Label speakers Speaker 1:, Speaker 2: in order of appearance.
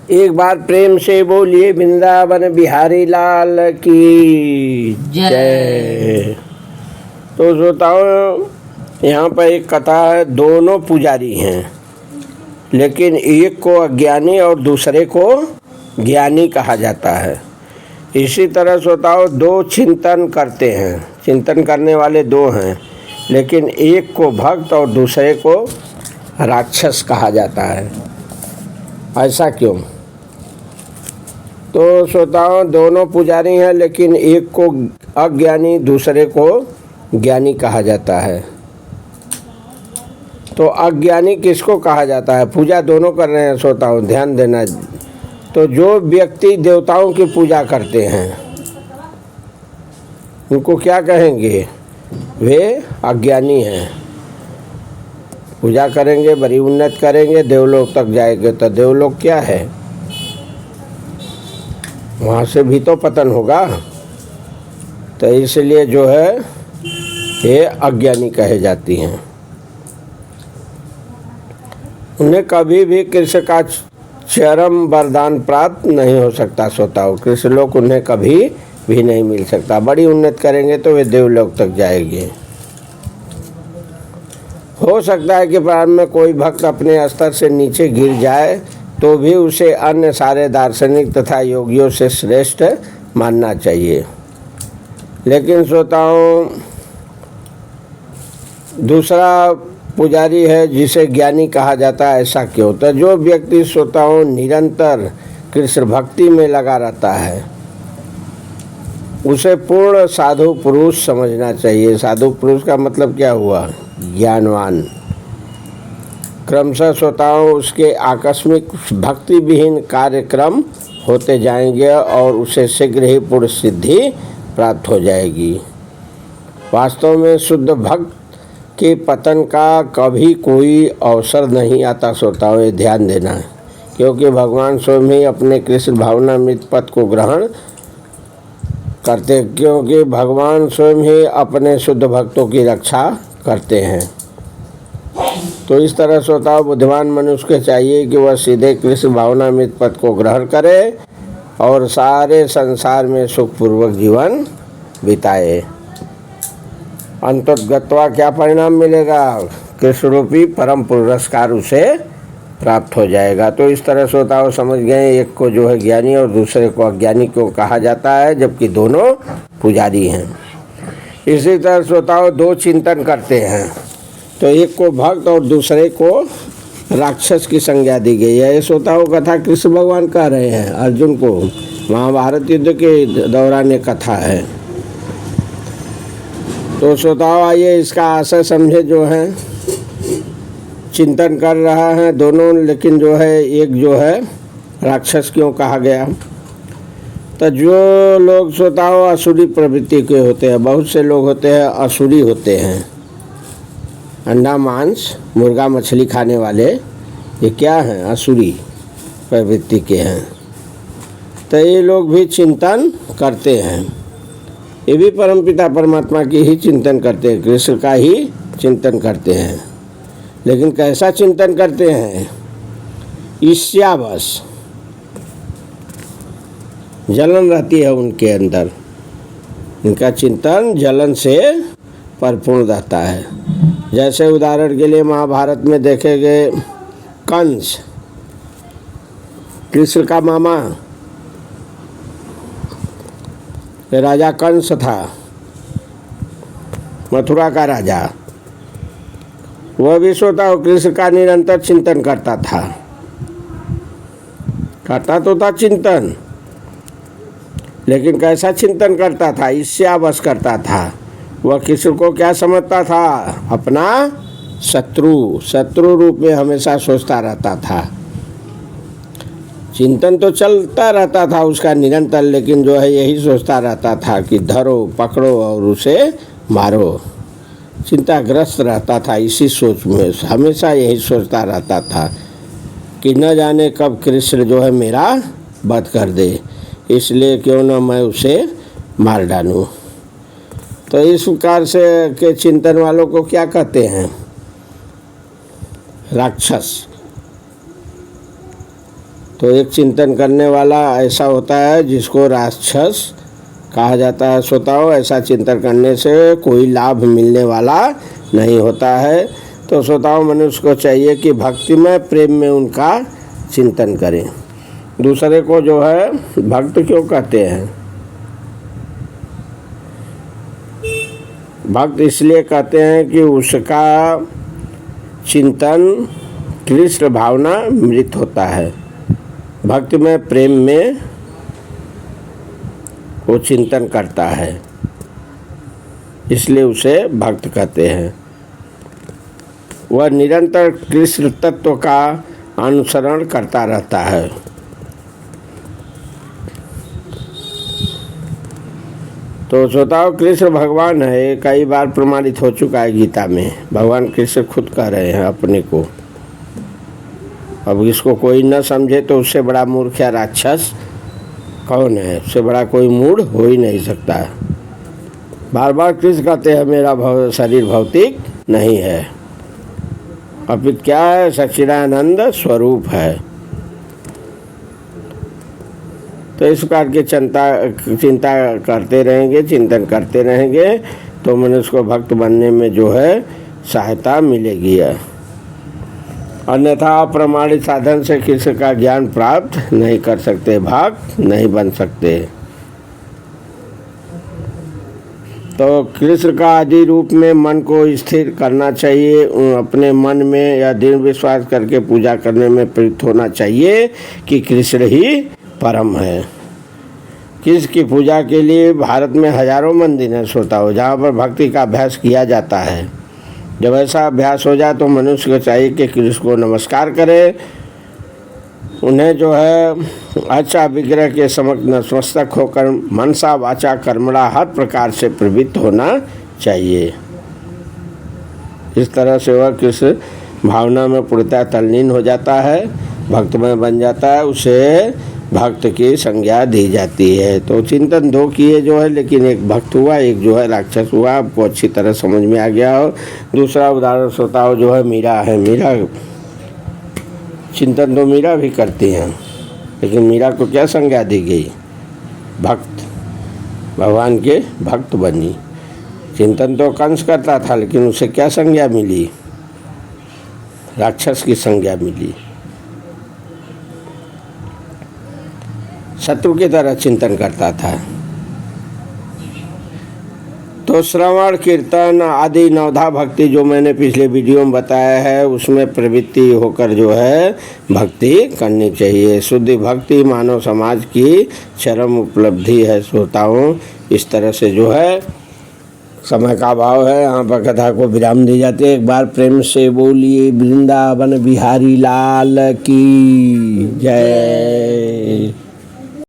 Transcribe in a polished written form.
Speaker 1: एक बार प्रेम से बोलिए वृंदावन बिहारी लाल की जय। तो श्रोताओं, यहाँ पर एक कथा है। दोनों पुजारी हैं, लेकिन एक को अज्ञानी और दूसरे को ज्ञानी कहा जाता है। इसी तरह श्रोताओं, दो चिंतन करते हैं, चिंतन करने वाले दो हैं, लेकिन एक को भक्त और दूसरे को राक्षस कहा जाता है। ऐसा क्यों? तो श्रोताओं, दोनों पुजारी हैं, लेकिन एक को अज्ञानी दूसरे को ज्ञानी कहा जाता है। तो अज्ञानी किसको कहा जाता है? पूजा दोनों कर रहे हैं श्रोताओं, ध्यान देना। तो जो व्यक्ति देवताओं की पूजा करते हैं उनको क्या कहेंगे? वे अज्ञानी हैं। पूजा करेंगे, बड़ी उन्नत करेंगे, देवलोक तक जाएंगे। तो देवलोक क्या है? वहाँ से भी तो पतन होगा। तो इसलिए जो है ये अज्ञानी कहे जाती हैं। उन्हें कभी भी कृष्ण का चरम वरदान प्राप्त नहीं हो सकता। श्रोताओं, कृष्ण लोक उन्हें कभी भी नहीं मिल सकता। बड़ी उन्नत करेंगे तो वे देवलोक तक जाएंगे। हो सकता है कि प्रारंभ में कोई भक्त अपने स्तर से नीचे गिर जाए तो भी उसे अन्य सारे दार्शनिक तथा योगियों से श्रेष्ठ मानना चाहिए। लेकिन श्रोताओं, दूसरा पुजारी है जिसे ज्ञानी कहा जाता है। ऐसा क्यों? तो जो व्यक्ति श्रोताओं निरंतर कृष्ण भक्ति में लगा रहता है उसे पूर्ण साधु पुरुष समझना चाहिए। साधु पुरुष का मतलब क्या हुआ? ज्ञानवान। क्रमशः श्रोताओं, उसके आकस्मिक भक्ति विहीन कार्यक्रम होते जाएंगे और उसे शीघ्र ही पूर्ण सिद्धि प्राप्त हो जाएगी। वास्तव में शुद्ध भक्त के पतन का कभी कोई अवसर नहीं आता। श्रोताओं, ये ध्यान देना है, क्योंकि भगवान स्वयं ही अपने कृष्ण भावनामृत पद को ग्रहण करते, क्योंकि भगवान स्वयं ही अपने शुद्ध भक्तों की रक्षा करते हैं। तो इस तरह श्रोताओं, बुद्धिमान मनुष्य को चाहिए कि वह सीधे कृष्ण भावनामृत पद को ग्रहण करे और सारे संसार में सुखपूर्वक जीवन बिताए। अंततगत्वा क्या परिणाम मिलेगा? कृष्ण रूपी परम पुरस्कार उसे प्राप्त हो जाएगा। तो इस तरह श्रोताओं समझ गए, एक को जो है ज्ञानी और दूसरे को अज्ञानी क्यों कहा जाता है, जबकि दोनों पुजारी हैं। इसी तरह श्रोताओं, दो चिंतन करते हैं, तो एक को भक्त और दूसरे को राक्षस की संज्ञा दी गई है। ये श्रोताओं कथा कृष्ण भगवान कह रहे हैं अर्जुन को। महाभारत युद्ध के दौरान ये कथा है। तो श्रोताओं, आइए इसका आशय समझे। जो है चिंतन कर रहा है दोनों, लेकिन जो है एक जो है राक्षस क्यों कहा गया? तो जो लोग श्रोताओं असुरी प्रवृत्ति के होते हैं, बहुत से लोग होते हैं असुरी होते हैं, अंडा मांस मुर्गा मछली खाने वाले, ये क्या हैं? असुरी प्रवृत्ति के हैं। तो ये लोग भी चिंतन करते हैं। ये भी परमपिता परमात्मा की ही चिंतन करते हैं, कृष्ण का ही चिंतन करते हैं। लेकिन कैसा चिंतन करते हैं? ईर्ष्यावश, जलन रहती है उनके अंदर। इनका चिंतन जलन से परिपूर्ण रहता है। जैसे उदाहरण के लिए महाभारत में देखे गए कंस, कृष्ण का मामा राजा कंस था, मथुरा का राजा। वह भी श्रोताओं कृष्ण का निरंतर चिंतन करता था। करता तो था चिंतन, लेकिन कैसा चिंतन करता था? ईर्ष्यावश करता था। वह कृष्ण को क्या समझता था? अपना शत्रु, शत्रु रूप में हमेशा सोचता रहता था। चिंतन तो चलता रहता था उसका निरंतर, लेकिन जो है यही सोचता रहता था कि धरो पकड़ो और उसे मारो। चिंताग्रस्त रहता था इसी सोच में, हमेशा यही सोचता रहता था कि न जाने कब कृष्ण जो है मेरा वध कर दे, इसलिए क्यों न मैं उसे मार डालूं। तो इस प्रकार से के चिंतन वालों को क्या कहते हैं? राक्षस। तो एक चिंतन करने वाला ऐसा होता है जिसको राक्षस कहा जाता है। श्रोताओं, ऐसा चिंतन करने से कोई लाभ मिलने वाला नहीं होता है। तो श्रोताओं, मनुष्य को चाहिए कि भक्तिमय प्रेम में उनका चिंतन करें। दूसरे को जो है भक्त क्यों कहते हैं? भक्त इसलिए कहते हैं कि उसका चिंतन कृष्ण भावना मृत होता है। भक्ति में प्रेम में वो चिंतन करता है, इसलिए उसे भक्त कहते हैं। वह निरंतर कृष्ण तत्व का अनुसरण करता रहता है। तो श्रोताओं, कृष्ण भगवान है, कई बार प्रमाणित हो चुका है गीता में। भगवान कृष्ण खुद कह रहे हैं अपने को। अब इसको कोई न समझे तो उससे बड़ा मूर्ख या राक्षस कौन है? उससे बड़ा कोई मूढ़ हो ही नहीं सकता। बार बार कृष्ण कहते हैं मेरा शरीर भौतिक नहीं है, अपितु क्या है? सच्चिदानंद स्वरूप है। तो इस प्रकार की चिंता करते रहेंगे, चिंतन करते रहेंगे तो मनुष्य को भक्त बनने में जो है सहायता मिलेगी। अन्यथा अप्रमाणित साधन से कृष्ण का ज्ञान प्राप्त नहीं कर सकते, भक्त नहीं बन सकते। तो कृष्ण का आदि रूप में मन को स्थिर करना चाहिए। अपने मन में या दृढ़ विश्वास करके पूजा करने में प्रवृत्त होना चाहिए कि कृष्ण ही परम है। कृष्ण की पूजा के लिए भारत में हजारों मंदिर हैं श्रोताओं, जहाँ पर भक्ति का अभ्यास किया जाता है। जब ऐसा अभ्यास हो जाए तो मनुष्य को चाहिए कि कृष्ण को नमस्कार करे, उन्हें जो है अच्छा विग्रह के समक्ष नतमस्तक होकर मनसा वाचा कर्मणा हर प्रकार से प्रवृत्त होना चाहिए। इस तरह से वह कृष्ण भावना में पूर्णतः तल्लीन हो जाता है, भक्तमय बन जाता है, उसे भक्त की संज्ञा दी जाती है। तो चिंतन दो किए जो है, लेकिन एक भक्त हुआ, एक जो है राक्षस हुआ। आपको अच्छी तरह समझ में आ गया हो। दूसरा उदाहरण श्रोताओं जो है मीरा है। मीरा चिंतन तो मीरा भी करती हैं, लेकिन मीरा को क्या संज्ञा दी गई? भक्त, भगवान के भक्त बनी। चिंतन तो कंस करता था, लेकिन उसे क्या संज्ञा मिली? राक्षस की संज्ञा मिली। शत्रु की तरह चिंतन करता था। तो श्रवण कीर्तन आदि नवधा भक्ति जो मैंने पिछले वीडियो में बताया है, उसमें प्रवृत्ति होकर जो है भक्ति करनी चाहिए। शुद्ध भक्ति मानव समाज की चरम उपलब्धि है श्रोताओं। इस तरह से जो है समय का अभाव है, यहाँ पर कथा को विराम दी जाती है। एक बार प्रेम से बोलिए वृंदावन बिहारी लाल की जय।